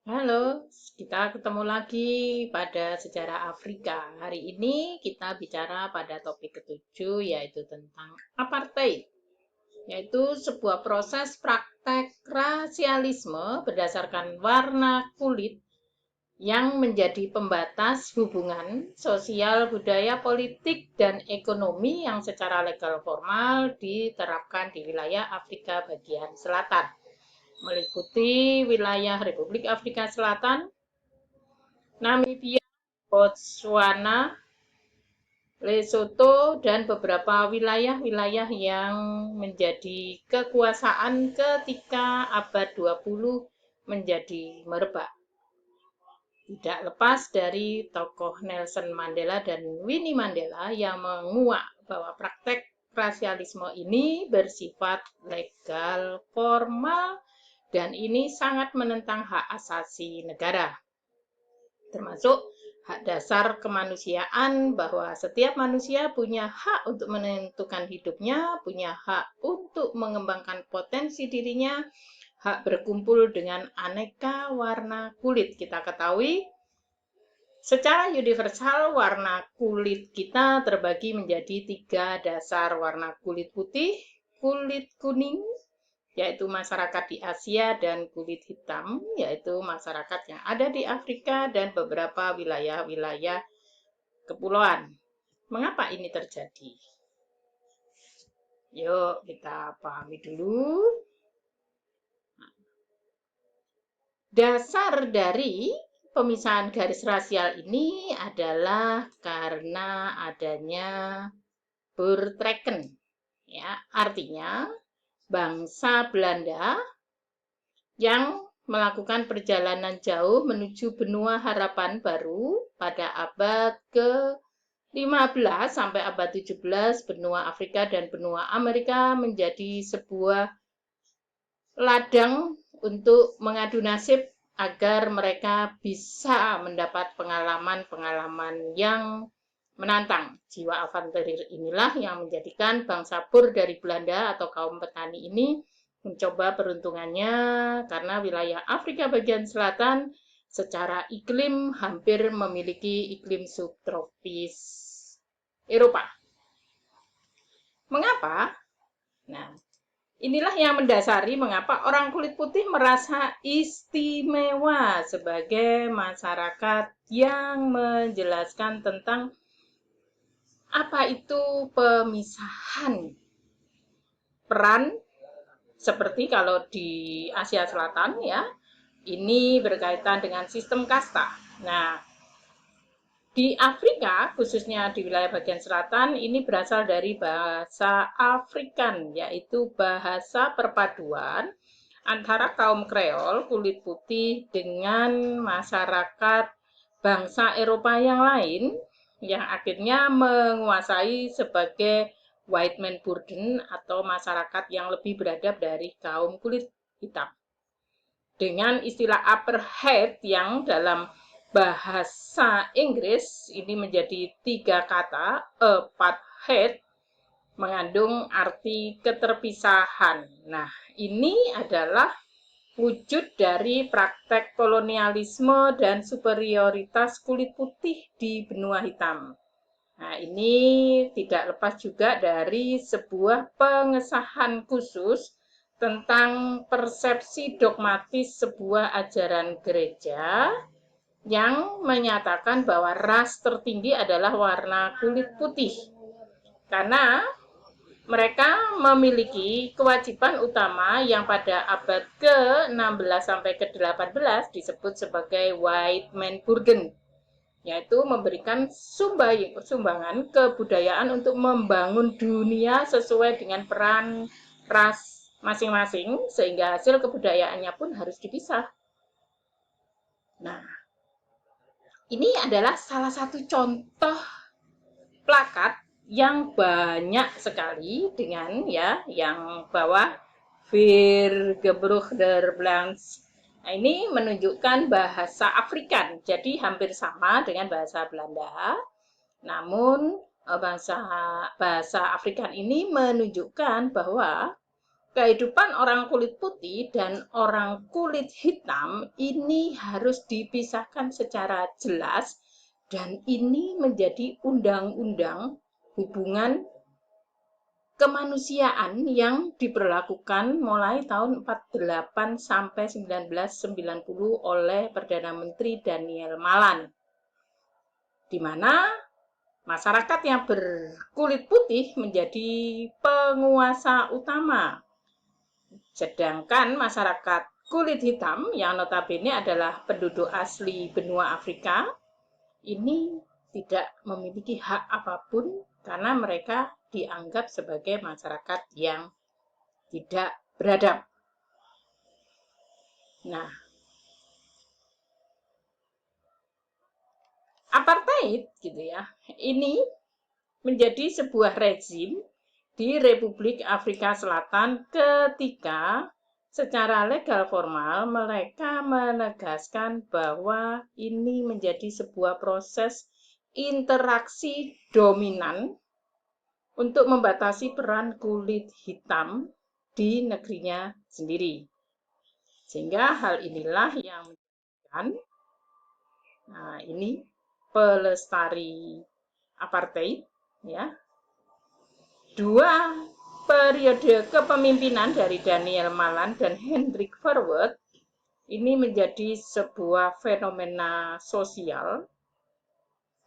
Halo, kita ketemu lagi pada sejarah Afrika. Hari ini kita bicara pada topik ketujuh, yaitu tentang apartheid, yaitu sebuah proses praktek rasialisme berdasarkan warna kulit yang menjadi pembatas hubungan sosial, budaya, politik, dan ekonomi yang secara legal formal diterapkan di wilayah Afrika bagian selatan, meliputi wilayah Republik Afrika Selatan, Namibia, Botswana, Lesotho, dan beberapa wilayah-wilayah yang menjadi kekuasaan ketika abad 20 menjadi merebak. Tidak lepas dari tokoh Nelson Mandela dan Winnie Mandela yang menguak bahwa praktek rasialisme ini bersifat legal formal dan ini sangat menentang hak asasi negara, termasuk hak dasar kemanusiaan bahwa setiap manusia punya hak untuk menentukan hidupnya, punya hak untuk mengembangkan potensi dirinya, hak berkumpul dengan aneka warna kulit. Kita ketahui secara universal warna kulit kita terbagi menjadi 3 dasar: warna kulit putih, kulit kuning, yaitu masyarakat di Asia, dan kulit hitam, yaitu masyarakat yang ada di Afrika dan beberapa wilayah-wilayah kepulauan. Mengapa ini terjadi? Yuk kita pahami dulu. Dasar dari pemisahan garis rasial ini adalah karena adanya Beurtrekken, ya, artinya bangsa Belanda yang melakukan perjalanan jauh menuju benua harapan baru pada abad ke-15 sampai abad 17. Benua Afrika dan benua Amerika menjadi sebuah ladang untuk mengadu nasib agar mereka bisa mendapat pengalaman-pengalaman yang menantang. Jiwa avantirir inilah yang menjadikan bangsa Boer dari Belanda atau kaum petani ini mencoba peruntungannya karena wilayah Afrika bagian selatan secara iklim hampir memiliki iklim subtropis Eropa. Mengapa? Nah, inilah yang mendasari mengapa orang kulit putih merasa istimewa sebagai masyarakat yang menjelaskan tentang apa itu pemisahan peran, seperti kalau di Asia Selatan, ya, ini berkaitan dengan sistem kasta. Nah, di Afrika, khususnya di wilayah bagian selatan, ini berasal dari bahasa Afrikan, yaitu bahasa perpaduan antara kaum Kreol kulit putih dengan masyarakat bangsa Eropa yang lain yang akhirnya menguasai sebagai white man burden atau masyarakat yang lebih beradab dari kaum kulit hitam. Dengan istilah apartheid yang dalam bahasa Inggris ini menjadi 3 kata, apartheid mengandung arti keterpisahan. Nah, ini adalah wujud dari praktek kolonialisme dan superioritas kulit putih di benua hitam. Nah, ini tidak lepas juga dari sebuah pengesahan khusus tentang persepsi dogmatis sebuah ajaran gereja yang menyatakan bahwa ras tertinggi adalah warna kulit putih. Karena mereka memiliki kewajiban utama yang pada abad ke-16 sampai ke-18 disebut sebagai white man burden, yaitu memberikan sumbangan kebudayaan untuk membangun dunia sesuai dengan peran ras masing-masing, sehingga hasil kebudayaannya pun harus dipisah. Nah, ini adalah salah satu contoh plakat yang banyak sekali dengan ya yang bawah "Wir Gebruch der Blanks". Nah, ini menunjukkan bahasa Afrikan, jadi hampir sama dengan bahasa Belanda. Namun bahasa Afrikan ini menunjukkan bahwa kehidupan orang kulit putih dan orang kulit hitam ini harus dipisahkan secara jelas, dan ini menjadi undang-undang hubungan kemanusiaan yang diberlakukan mulai tahun 48 sampai 1990 oleh Perdana Menteri Daniel Malan, di mana masyarakat yang berkulit putih menjadi penguasa utama. Sedangkan masyarakat kulit hitam yang notabene adalah penduduk asli benua Afrika ini tidak memiliki hak apapun karena mereka dianggap sebagai masyarakat yang tidak beradab. Nah, apartheid gitu ya, ini menjadi sebuah rezim di Republik Afrika Selatan ketika secara legal formal mereka menegaskan bahwa ini menjadi sebuah proses interaksi dominan untuk membatasi peran kulit hitam di negerinya sendiri. Sehingga hal inilah yang menjadikan, nah ini pelestari apartheid ya. Dua periode kepemimpinan dari Daniel Malan dan Hendrik Verwoerd ini menjadi sebuah fenomena sosial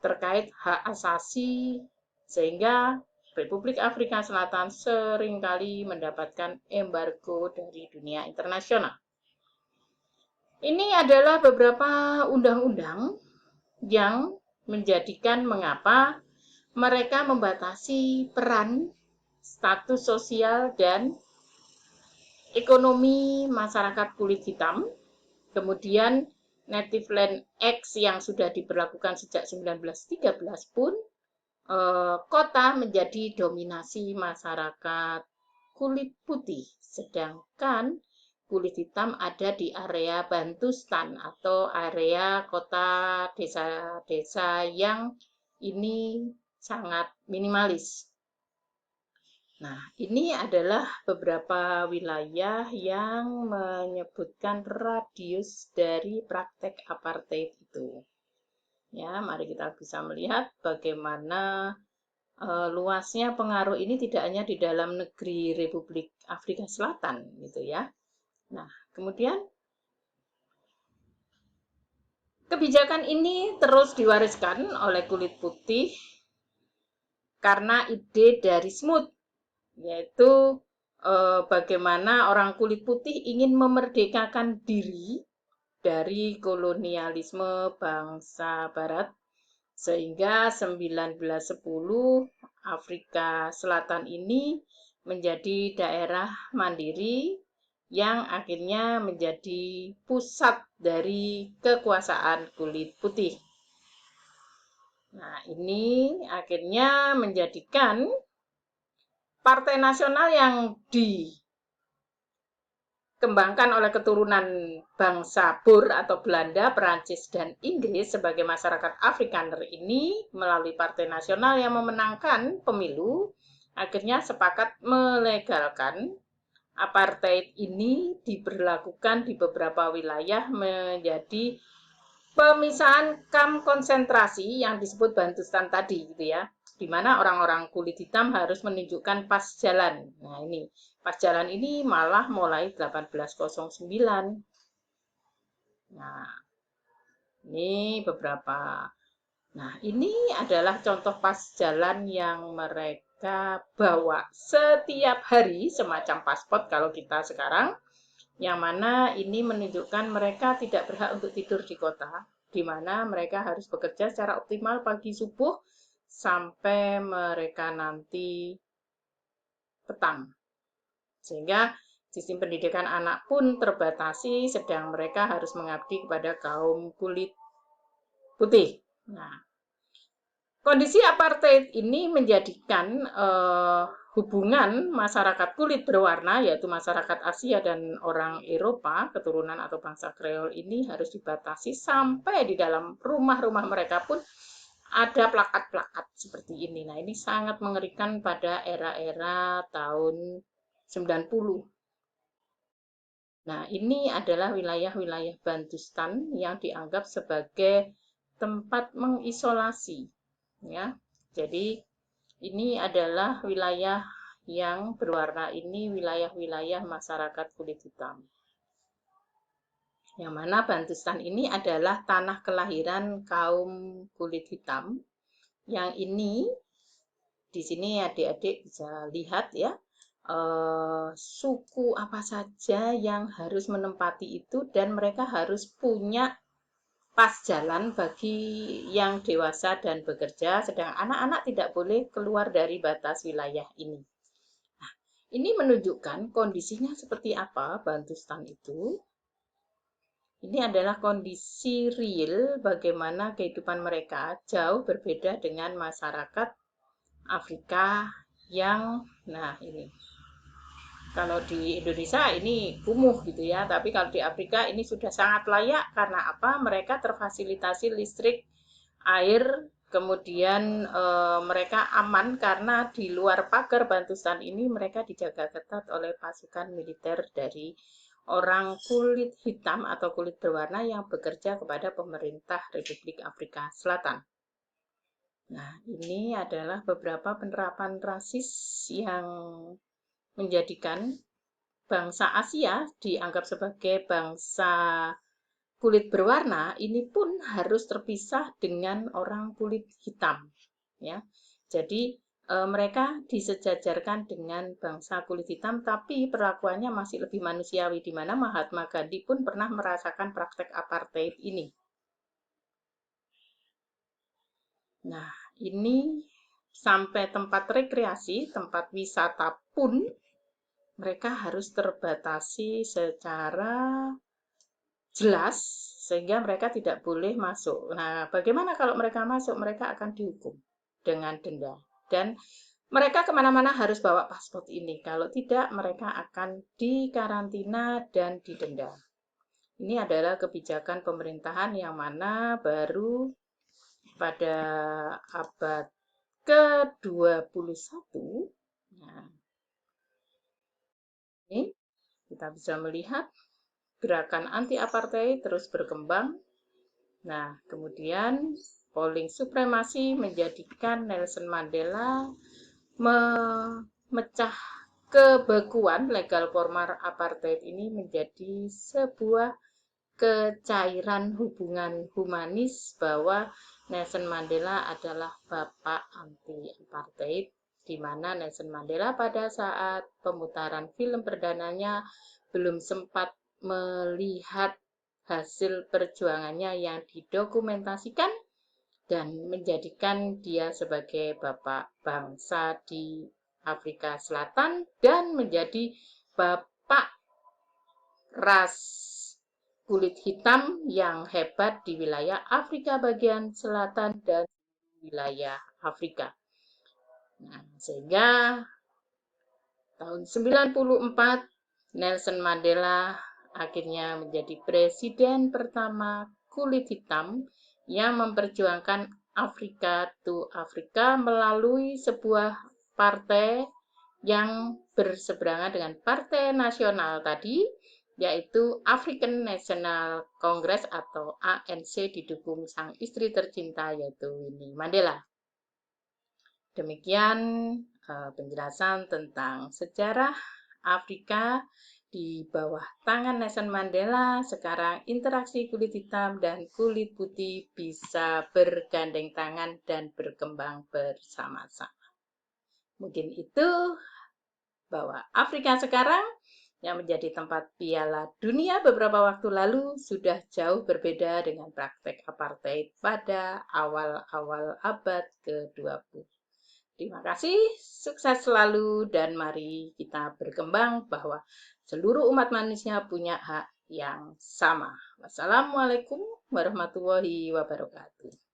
terkait hak asasi, sehingga Republik Afrika Selatan seringkali mendapatkan embargo dari dunia internasional. Ini adalah beberapa undang-undang yang menjadikan mengapa mereka membatasi peran, status sosial, dan ekonomi masyarakat kulit hitam. Kemudian Native Land Act yang sudah diberlakukan sejak 1913 pun kota menjadi dominasi masyarakat kulit putih, sedangkan kulit hitam ada di area Bantustan atau area kota desa-desa yang ini sangat minimalis. Nah, ini adalah beberapa wilayah yang menyebutkan radius dari praktek apartheid itu. Ya, mari kita bisa melihat bagaimana luasnya pengaruh ini tidak hanya di dalam negeri Republik Afrika Selatan, gitu ya. Nah, kemudian kebijakan ini terus diwariskan oleh kulit putih karena ide dari Smoot, yaitu bagaimana orang kulit putih ingin memerdekakan diri dari kolonialisme bangsa Barat, sehingga 1910 Afrika Selatan ini menjadi daerah mandiri yang akhirnya menjadi pusat dari kekuasaan kulit putih. Nah, ini akhirnya menjadikan Partai Nasional yang dikembangkan oleh keturunan bangsa Boer atau Belanda, Perancis, dan Inggris sebagai masyarakat Afrikaner ini melalui Partai Nasional yang memenangkan pemilu, akhirnya sepakat melegalkan apartheid ini diberlakukan di beberapa wilayah menjadi pemisahan kamp konsentrasi yang disebut Bantustan tadi gitu ya, di mana orang-orang kulit hitam harus menunjukkan pas jalan. Nah, ini pas jalan ini malah mulai 1809. Nah, ini beberapa. Nah, ini adalah contoh pas jalan yang mereka bawa setiap hari, semacam paspor kalau kita sekarang, yang mana ini menunjukkan mereka tidak berhak untuk tidur di kota, di mana mereka harus bekerja secara optimal pagi subuh sampai mereka nanti petang. Sehingga sistem pendidikan anak pun terbatasi, sedang mereka harus mengabdi kepada kaum kulit putih. Nah, kondisi apartheid ini menjadikan hubungan masyarakat kulit berwarna, yaitu masyarakat Asia dan orang Eropa, keturunan atau bangsa Kreol ini harus dibatasi sampai di dalam rumah-rumah mereka pun ada plakat-plakat seperti ini. Nah, ini sangat mengerikan pada era-era tahun 90. Nah, ini adalah wilayah-wilayah Bantustan yang dianggap sebagai tempat mengisolasi, ya. Jadi ini adalah wilayah yang berwarna ini wilayah-wilayah masyarakat kulit hitam. Yang mana Bantustan ini adalah tanah kelahiran kaum kulit hitam. Yang ini di sini adik-adik bisa lihat ya, suku apa saja yang harus menempati itu dan mereka harus punya pas jalan bagi yang dewasa dan bekerja, sedang anak-anak tidak boleh keluar dari batas wilayah ini. Nah, ini menunjukkan kondisinya seperti apa Bantustan itu. Ini adalah kondisi real bagaimana kehidupan mereka jauh berbeda dengan masyarakat Afrika yang, nah ini, kalau di Indonesia ini kumuh gitu ya, tapi kalau di Afrika ini sudah sangat layak karena apa? Mereka terfasilitasi listrik, air, kemudian mereka aman karena di luar pagar Bantustan ini mereka dijaga ketat oleh pasukan militer dari orang kulit hitam atau kulit berwarna yang bekerja kepada pemerintah Republik Afrika Selatan. Nah, ini adalah beberapa penerapan rasis yang menjadikan bangsa Asia dianggap sebagai bangsa kulit berwarna ini pun harus terpisah dengan orang kulit hitam, ya. Jadi mereka disejajarkan dengan bangsa kulit hitam, tapi perlakuannya masih lebih manusiawi, di mana Mahatma Gandhi pun pernah merasakan praktek apartheid ini. Nah, ini sampai tempat rekreasi, tempat wisata pun mereka harus terbatasi secara jelas sehingga mereka tidak boleh masuk. Nah, bagaimana kalau mereka masuk? Mereka akan dihukum dengan denda. Dan mereka kemana-mana harus bawa paspor ini. Kalau tidak, mereka akan dikarantina dan didenda. Ini adalah kebijakan pemerintahan yang mana baru pada abad ke-21. Nah, ini kita bisa melihat gerakan anti-apartheid terus berkembang. Nah, kemudian polling supremasi menjadikan Nelson Mandela memecah kebekuan legal formal apartheid ini menjadi sebuah kecairan hubungan humanis bahwa Nelson Mandela adalah bapak anti-apartheid, di mana Nelson Mandela pada saat pemutaran film perdananya belum sempat melihat hasil perjuangannya yang didokumentasikan dan menjadikan dia sebagai bapak bangsa di Afrika Selatan dan menjadi bapak ras kulit hitam yang hebat di wilayah Afrika bagian selatan dan wilayah Afrika. Nah, sehingga tahun 94 Nelson Mandela akhirnya menjadi presiden pertama kulit hitam yang memperjuangkan Afrika to Afrika melalui sebuah partai yang berseberangan dengan Partai Nasional tadi, yaitu African National Congress atau ANC didukung sang istri tercinta yaitu Winnie Mandela. Demikian penjelasan tentang sejarah Afrika di bawah tangan Nelson Mandela. Sekarang interaksi kulit hitam dan kulit putih bisa bergandeng tangan dan berkembang bersama-sama. Mungkin itu bahwa Afrika sekarang yang menjadi tempat Piala Dunia beberapa waktu lalu sudah jauh berbeda dengan praktek apartheid pada awal-awal abad ke-20. Terima kasih, sukses selalu, dan mari kita berkembang bahwa seluruh umat manusia punya hak yang sama. Wassalamualaikum warahmatullahi wabarakatuh.